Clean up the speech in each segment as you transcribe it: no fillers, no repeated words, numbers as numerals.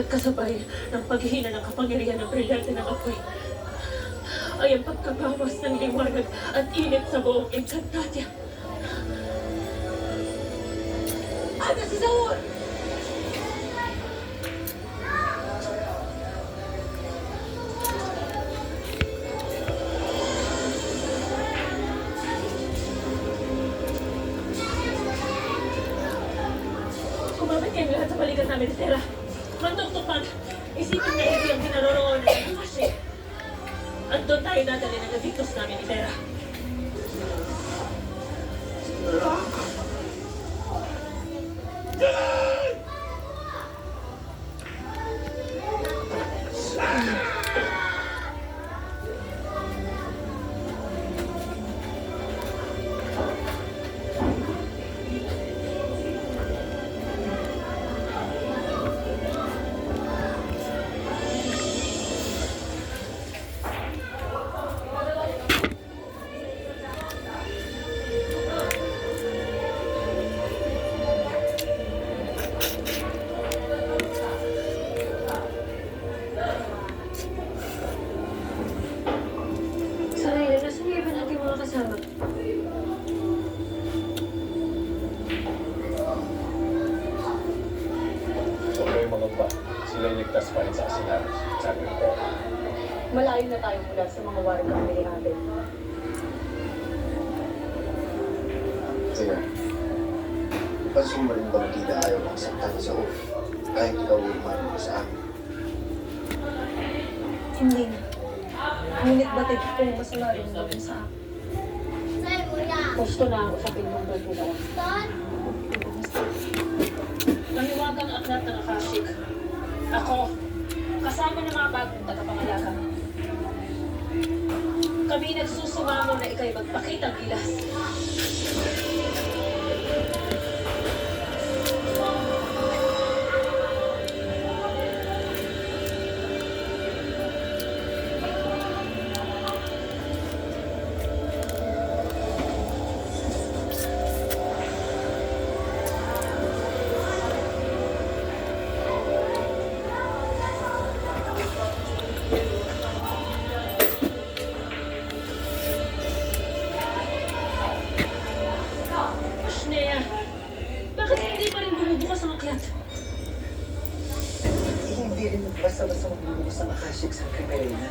at kasabay ng paghihina ng kapangyarihan ng brilyante ng apoy ay ang pagkabawas ng liwanag at init sa buong Encantadia. Ano si Saul? Kumabit kayo lahat sa balikan namin ni Terra. Mandok-tupad, isipin na ito yung kinaroroonan ng Akashi. At doon tayo dadali ng nagditos namin ni Terra. Kasama. Okay, mga ba? Sila yung ligtas pa rin sa asinaran. Sabi ko. Malayo na tayo mula sa mga warga ni Abel. Sige. Pansin mo rin ba na tita ayaw ng saktan sa ulo? Kahit ikaw yung maraming sa amin. Hindi na. Ngunit batid kong masama rin gawin sa akin. Gusto na ako sa pinunod ko daw. Naniwagang aklat ng Akashik. Ako, kasama ng mga bagong tagapangalaga. Kami nagsusumamo na ikay magpakitang gilas. Bakit hindi pa rin bumubukas ang aklat? Hindi rin basta-basta magbubukas ang Akashic sa Krimerina.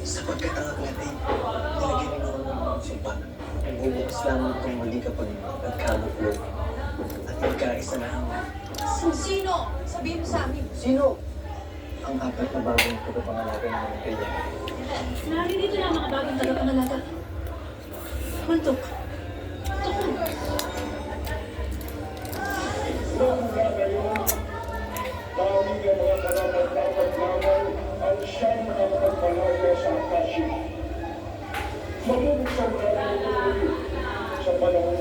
Sapagkat ang aklat ay nilagyan rin naman ng sumpa. Magbubukas lamang itong mali kapag nagkabuklog at magkaisa na ang... Sino? Sabihin mo sa amin. Sino? Ang apat na bagong tagapangalaga ng mga kaya. Naririto na ang mga bagong tagapangalaga. Mantok. Tukon. Noong nga ngayon, tawag ang mga karapat-dapat lamang ang siyang ang pagpalaga sa Akashi. Mamubuksan ka ng tuloy sa panahon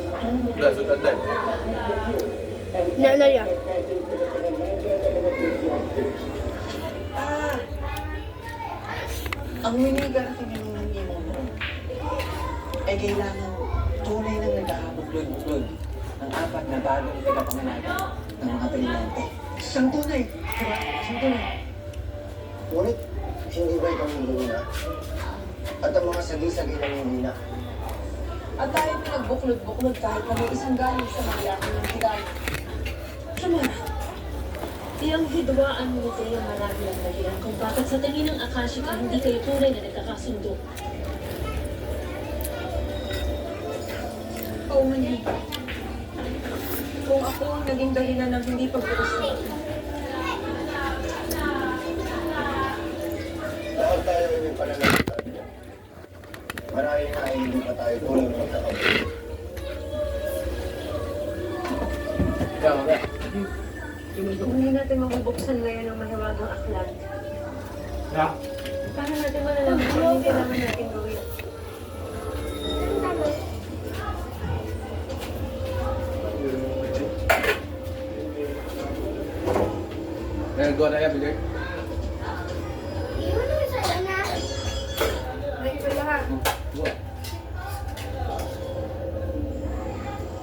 tulad Nalaya. Ang minigarating ng imong mo ay kailangan tunay nang naghahabuklod-buklod ng apat na bagong tagapangalaga ng mga brilyante. Siyang tunay, diba? Siyang tunay. Ngunit, hindi ba ikaw nilina? At ang mga sagi-sagi na nilina? At tayo pinagbuklod-buklod kahit na may isang galing sa mga laki ng higay. Samara, iyang hidwaan mo ni Teya marami ang dahilan kung bakit sa tingin ng Akashik ay hindi kayo tunay na nagkakasundo. Oo man, kung ako ang naging dahilan ng hindi pag-uusap. Dahil tayo ay may pananalitan. Marahil na ay hindi pa tayo tuloy magkakabili. Kung hindi natin mabubuksan ngayon ang mahiwagang aklat, para natin malalaman kung anong kailangan natin gawin. Nagawa na yan, Bilir?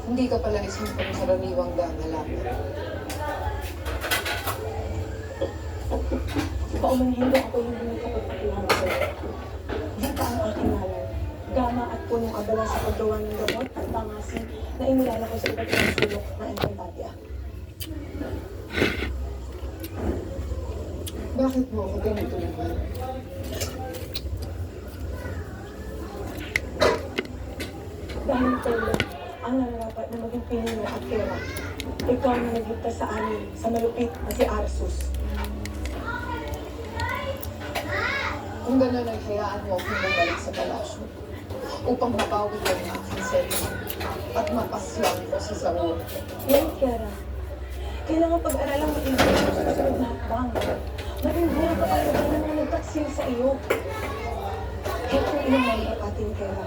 Hindi ka pala isang pangkaraniwang gangalaman. Paumanhin ko ako hindi nakapagpakilang sa'yo. Dito ang aking ngalan. Gama at punong abala sa paggawa ng gamot at pangasin na inilala ko sa iba't ibang sulok na Encantadia. Bakit mo ako tinutulungan? Dahil Tolo, ang nararapat na maging pinino at pera. Ikaw na nagligtas sa amin sa malupit na si Arsus. Kung gano'n ay hayaan mo akong bumalik sa palasyo upang mapawi ko ang aking sarili at mapaslang ko sa Saul. Yan, Kera. Kailangan pag-aralang matigil sa susunod na hakbang. Maging buhay ka pa rin ng mga nagtaksil sa iyo. Kahit kung ilang may ating Kera.